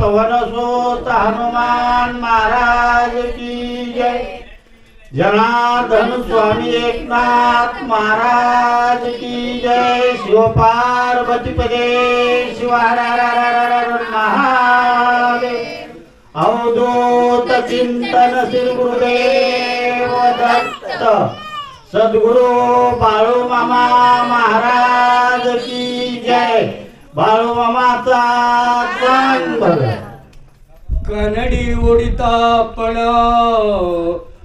पवन सुत हनुमान महाराज की जय। जनार्दन स्वामी एकनाथ महाराज की जय। शिव पार्वती पदे शिव हर हर हर हर महादेव। अवधूत चिंतन श्री गुरुदेव दत्त सद्गुरु बाळू मामा महाराज की जय। बाळू मामाचा चांग बघा। कन्नडी ओढिता पण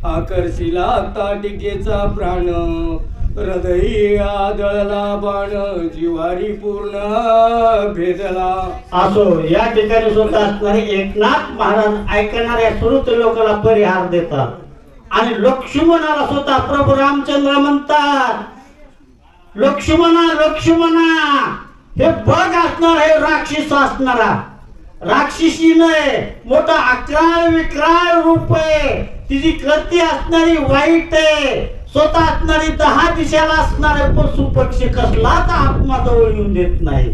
आकर्षिला ताटिकेचा प्राण। हृदयी आदळला बाण जिवारी पूर्ण भेदला। असो या ठिकाणी सुद्धा असणारे एकनाथ महाराज ऐकणाऱ्या श्रोते लोकांना परिहार देतात आणि लक्ष्मणाला स्वतः प्रभू रामचंद्र म्हणतात, लक्ष्मणा लक्ष्मणा हे बघ असणार हे राक्षस असणारा राक्षसी नाही, मोठा अक्राळ विक्राळ रूप आहे, तिची कृती असणारी वाईट आहे, स्वतः असणारी 10 दिशेला असणारे पशु पक्षी कसलाच आत्मा जवळ येऊन देत नाही,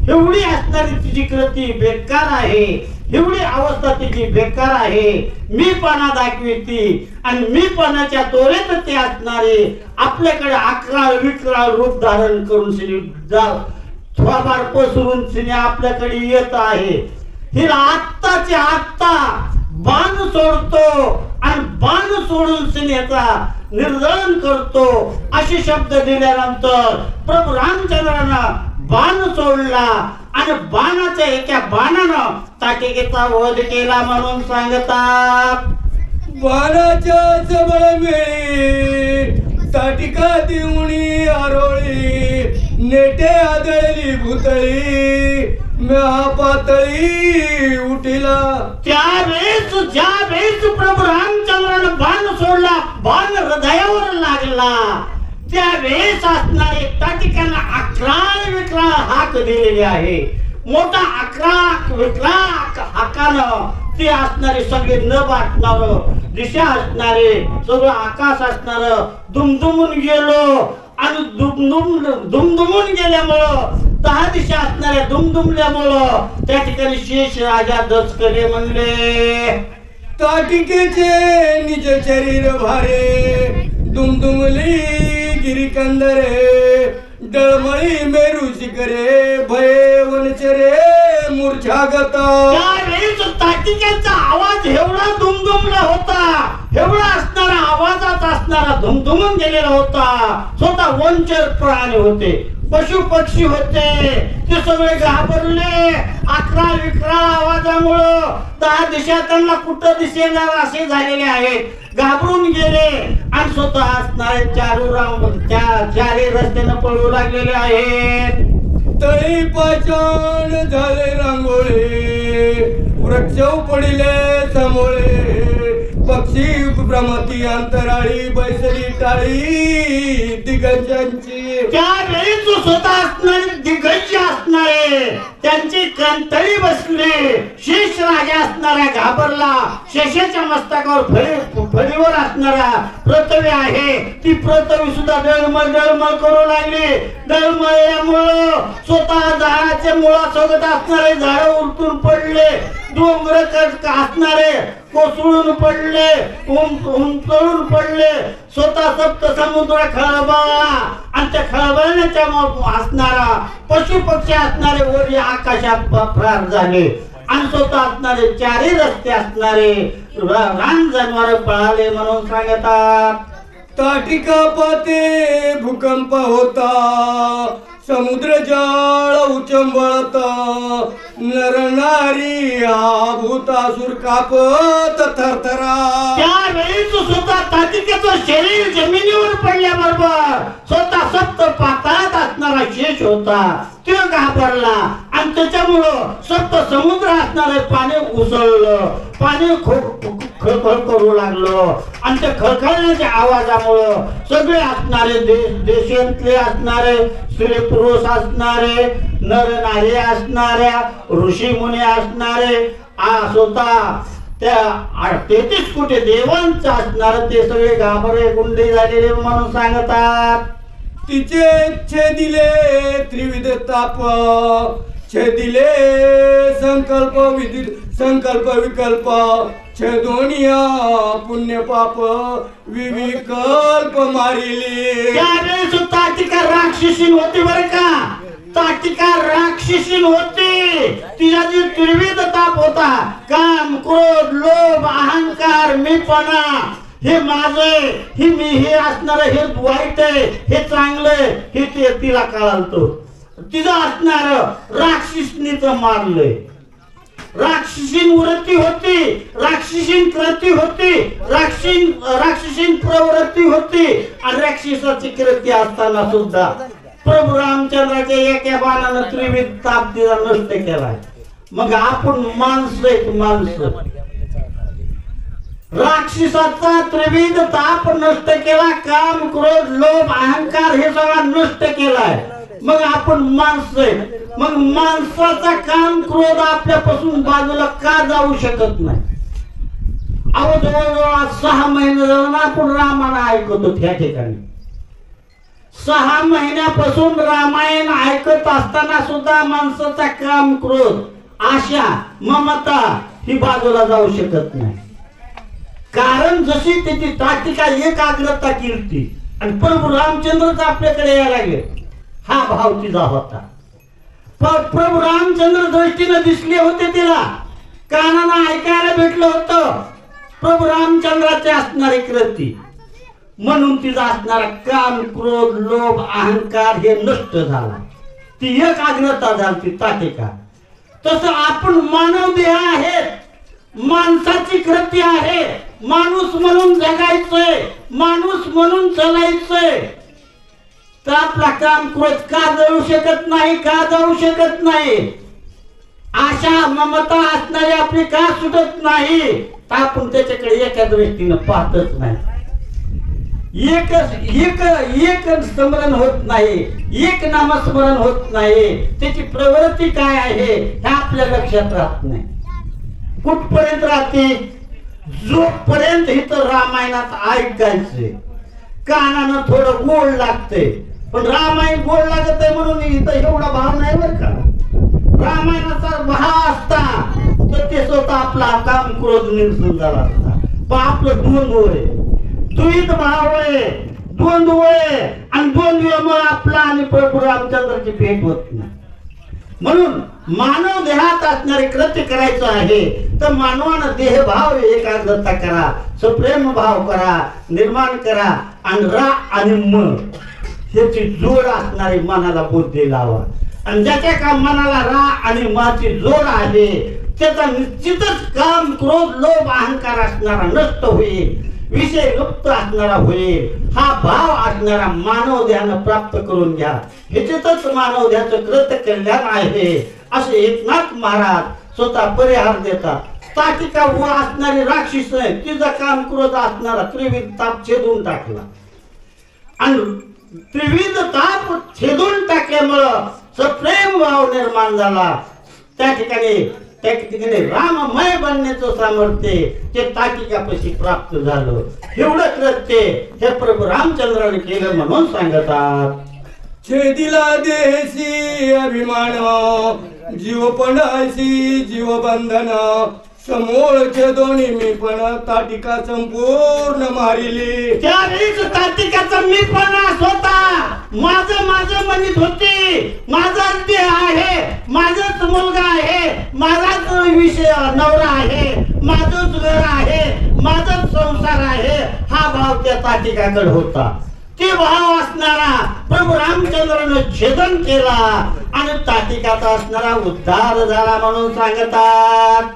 एवढी असणारी तिची कृती बेकार आहे, एवढी अवस्था तिची बेकार आहे। मी पाना दाखविती आणि मी पानाच्या तोरेत ते असणारे आपल्याकडे अक्राळ विक्राळ रूप धारण करून श्री थोबार पसरून श्री आपल्याकडे येत आहे। हिला आत्ताच्या आत्ता बाण सोडतो आणि बाण सोडून सिनेचा निर्दळन करतो असे शब्द दिल्यानंतर प्रभू रामचंद्रानं बाण सोडला आणि बाणाच्या एका बाणानं ताटिकेचा वध केला म्हणून सांगतात। बाणाच्या सबळ मिळे ताटिका देऊनी आरोळी, नेटे आदळली भुतळी पातळी उठिला। ज्यावेळेस प्रभू रामचंद्रानं बाण सोडला, बाण हृदयावर लागला, त्यावेळेस असणारे ताटिकांना अक्राळ विक्राळ हाक दिलेली आहे। मोठा अक्राळ विक्राळ हाकानं ते असणारे सगळे न वाटणार दिशा असणारे सगळं आकाश असणार दुमदुमून गेलो आणि दुमदुमून गेल्यामुळं 10 दिशा असणाऱ्या दुमदुमल्यामुळं त्या ठिकाणी शेष राजा दचकले म्हणले, ताटिकेचे निज शरीर भारे दुमदुमली गिरिकंदरे, डळमळी मेरू शिखरे भये वनचरे मूर्छागत। त्यावेळेस ताटिकेचा आवाज एवढा दुमदुमला होता, एवढा असणारा आवाजात असणारा दुमदुमून गेलेला होता। स्वतः वंचर प्राणी होते, पशु पक्षी होते, ते सगळे घाबरले अक्राळ विक्राळ आवाजामुळं 10 दिशा त्यांना कुठं दिसेनार असे झालेले आहेत, घाबरून गेले आणि स्वतः असणारे चारी रस्त्यानं पळू लागलेले आहेत। तळी पाचाण झाले रांगोळे, वृक्ष पडिले समोळे, पक्षी भ्रमती अंतराळी बैसली टाळी दिग्गजांची। त्यावेळी जो स्वतः असणारे दिग्गज असणारे त्यांची कंतळी बसली, शेष राजा असणारा घाबरला, शेषाच्या मस्तकावर फळीवर असणारा पृथ्वी आहे, ती पृथ्वी सुद्धा डळमळ करू लागली। डळमळल्यामुळं स्वतः झाडाच्या मुळासोबत असणारे झाड उलटून पडले, डोंगर असणारे कोसळून पडले, उंचळून पडले, स्वतः सप्त समुद्र खळबळला आणि त्या खळबळण्याच्या असणारा पशु पक्षी असणारे वर आकाशात फरार झाले आणि स्वतः असणारे 4 रस्ते असणारे रान जनावर पळाले म्हणून सांगतात। ताटिका पाते भूकंप होता, समुद्र जळ उचंबळत, नरनारी भूतासुर कापत थरथरा। त्यावेळी स्वतः ताटिकेचं शरीर जमिनीवर पडल्याबरोबर स्वतः सप्त पाताळात असणारा शेष होता, तो घाबरला आणि त्याच्यामुळं सप्त समुद्र असणारे पाणी उसळलं, पाणी खळखळ करू लागलं आणि त्या खळखळण्याच्या आवाजामुळं सगळे असणारे देशांतले असणारे स्त्री पुरुष असणारे नर नारी असणाऱ्या ऋषी मुनी असणारे स्वतः त्या 33 कोटी देवांचं असणार ते सगळे घाबरे गुंडे झालेले म्हणून सांगतात। तिचे छेदिले त्रिविध ताप, छेदिले संकल्प संकल्प विकल्प छेदोनिया पुण्य पाप विविकल्प मारिले. त्यावेळेस ताटिका राक्षसीन होती बरं का. ताटिका राक्षसीन होती. तिला जी त्रिविध ताप होता, काम क्रोध लोभ अहंकार मीपणा, हे माझे हे मी हे असणार हे वाईट आहे हे चांगलं हे ते तिला कळालतो. तिचं असणार राक्षसीनीच मारलंय. राक्षसीन वृत्ती होती, राक्षसीन कृती होती, राक्षसीन प्रवृत्ती होती. आणि राक्षसाची कृती असताना सुद्धा प्रभू रामचंद्राच्या एका बाणानं त्रिविध ताप तिला नष्ट केलाय. मग आपण माणसं आहेत, माणसं. राक्षसाचा त्रिविध ताप नष्ट केला, काम क्रोध लोभ अहंकार हे सगळा नष्ट केलाय. मग आपण माणसं आहे. मग माणसाचा काम क्रोध आपल्यापासून बाजूला का जाऊ शकत नाही. अहो जवळजवळ 6 महिने झालं आपण रामायण ऐकतो. त्या ठिकाणी 6 महिन्यापासून रामायण ऐकत असताना सुद्धा माणसाचा काम क्रोध आशा ममता ही बाजूला जाऊ शकत नाही. कारण जशी त्याची ताटिका एकाग्रता कीर्ती आणि प्रभू रामचंद्रच आपल्याकडे यायला लागले, हा भाव तिचा होता. प्रभू रामचंद्र दृष्टीने दिसले होते, तिला कानानं ऐकायला भेटलं होतं प्रभू रामचंद्राचे असणारी कृती. म्हणून तिचा असणारा काम क्रोध लोभ अहंकार हे नष्ट झाला. ती एकाग्रता झाली ताटिका. तसं आपण मानव देह आहेत, माणसाची कृती आहे. माणूस म्हणून जगायचंय, माणूस म्हणून चालायचंय. तर आपला काम क्रोध का जाऊ शकत नाही, का जाऊ शकत नाही. आशा ममता असणारी आपली का सुटत नाही. तर आपण त्याच्याकडे एका दृष्टीनं पाहतच नाही. एक स्मरण होत नाही, एक नामस्मरण होत नाही. त्याची प्रवृत्ती काय आहे हे आपल्या लक्षात राहत नाही. कुठपर्यंत राहते, जोपर्यंत इथं रामायणात ऐकायचंय. कानानं थोडं गोड लागतंय, पण रामायण गोड लागत आहे म्हणून इथं एवढा भाव नाही बरं का. रामायणाचा भाव असता तर ते स्वतः आपला काम क्रोध निर्सून झाला असता. पण आपलं द्वंद्व आहे, द्वैत भाव आहे, द्वंद्व आहे. आणि द्वंद्वामुळे आपला आणि प्रभू रामचंद्राची भेट होत नाही. म्हणून मानव देहात असणारे कृत्य करायचं आहे तर मानवानं देहभाव एकाग्रता करा, सप्रेम भाव करा, निर्माण करा. आणि रा आणि म ह्याची जोड असणारी मनाला बुद्धी लावा. आणि ज्याच्या का मनाला रा आणि माची जोड आहे त्याचा निश्चितच काम क्रोध लोभ अहंकार असणारा नष्ट होईल, विषय लुप्त असणारा होईल. हा भाव असणारा मानव ध्यान प्राप्त करून घ्या. ह्याच्यातच मानव ध्याचं कृत कल्याण आहे असे एकनाथ महाराज स्वतः परिहार देतात. ताटिका व असणारी राक्षस तिचा काम क्रोध असणारा त्रिविध ताप छेदून टाकला. आणि त्रिविध ताप छेदून टाकल्यामुळं सप्रेम भाव निर्माण झाला. त्या ठिकाणी राममय बनण्याचं सामर्थ्य ते ताटिकापाशी प्राप्त झालं. एवढं कृत्य हे प्रभू रामचंद्राने केलं म्हणून सांगतात. छेदिला देहसी अभिमान जीवपणाशी जीवबंधन समोर छेदोनी मी पण ताटिका संपूर्ण मारिली. त्यावेळीच ताटिकाचा मीपणा होता. माझं म्हणत होती, माझाच देह आहे, माझाच मुलगा आहे, माझाच विषय नवरा आहे, माझंच घर आहे, माझाच संसार आहे. हा भाव त्या ताटिकाकडे होता. ते भाव असणारा प्रभू रामचंद्राने छेदन केला आणि ताटिकाचा असणारा उद्धार झाला म्हणून सांगतात.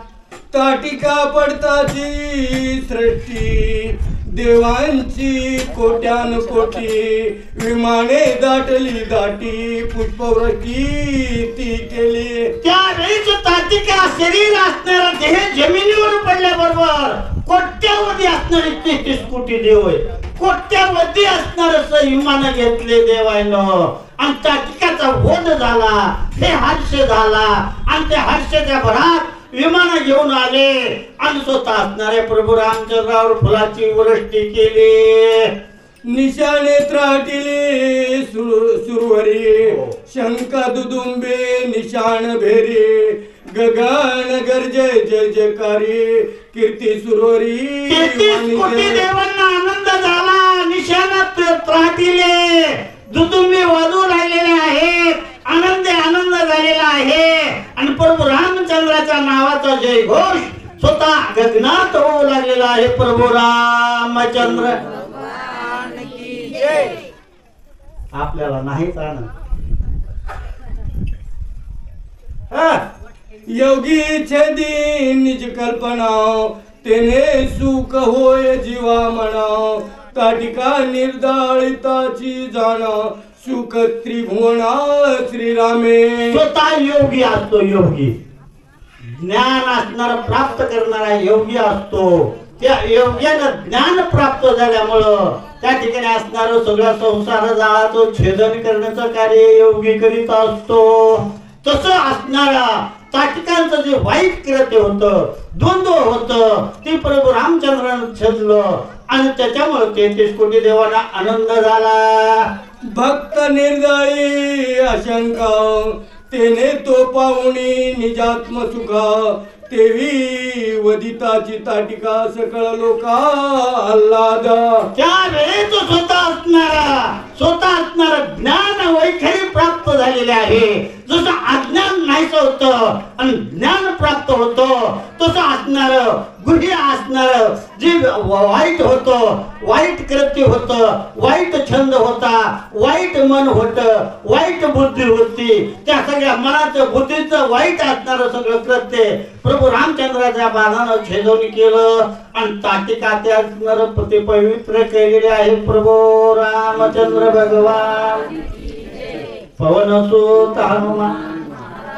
ताटिका पडताची सृष्टी देवांची कोट्यान कोटी विमाने दाटली दाटी पुष्पवृष्टी ती केली. त्यावेळीच ताटिका शरीर असणारा देह जमिनीवर पडल्याबरोबर कोट्यावधी असणारे 33 कोटी देव आहे. कोट्यावधी असणारे विमान घेतले देवानं आणि ताटिकाचा वध झाला. हे हर्ष झाला आणि त्या हर्षाच्या भरात विमान घेऊन आले आणि स्वतः असणाऱ्या प्रभू रामचंद्रावर फुलाची वृष्टी केली. निशाणे त्राटिले सुरवरी शंका दुदुंबे निशाण भेरी गगन गरजे जय जयकारी कीर्ती सुरोरी 33 कोटी देवांना आनंद झाला. निशाणात त्राटिले दुदुंबी वाजू राहिलेले आहेत. आनंद झालेला आहे. आणि प्रभू रामचंद्राच्या नावाचा जय घोष स्वतः गगनात होऊ लागलेला आहे. प्रभू रामचंद्र आपल्याला नाहीच आनंद. योगी छेदी निज कल्पना तेने सुख होय जीवा म्हणा. ताटिका निर्दाळिताची जाणा सुख त्रिभुवना श्रीरामे. स्वतः योगी असतो. योगी ज्ञान असणारा प्राप्त करणारा योगी असतो. त्या योग्याला ज्ञान प्राप्त झाल्यामुळं त्या ठिकाणी असणारं सगळं संसार जाळाचं छेदन करण्याचं कार्य योगी करीत असतो. तसं असणारा ताटिकांचं जे वाईट कृत्य होतं, द्वंद्व होतं, ते प्रभू रामचंद्रानं छेदलं आणि त्याच्यामुळे 33 कोटी देवांना आनंद झाला. भक्त निर्दयी आशंका तेने तो पाहुणी निजात्म सुखा. तेवी वदिताची ताटिका सकळ लोका आल्हाद. त्यावेळेस स्वतः असणारा ज्ञान वैखरी प्राप्त झालेले आहे. जसं अज्ञान नाहीच होतं आणि ज्ञान प्राप्त होतं तसं असणार गुढी असणार जे वाईट होतं, वाईट कृत्य होतं, वाईट छंद होता, वाईट मन होतं, वाईट बुद्धी होती, त्या सगळ्या मनाचं बुद्धीचं वाईट असणारं सगळं कृत्य प्रभू रामचंद्राच्या बाणानं छेदून केलं आणि ताटिका त्या असणार ते पवित्र केलेले आहे. प्रभू रामचंद्र भगवान पवन सुत हनुमान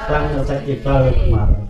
सांगण्यासाठी चालत महाराज.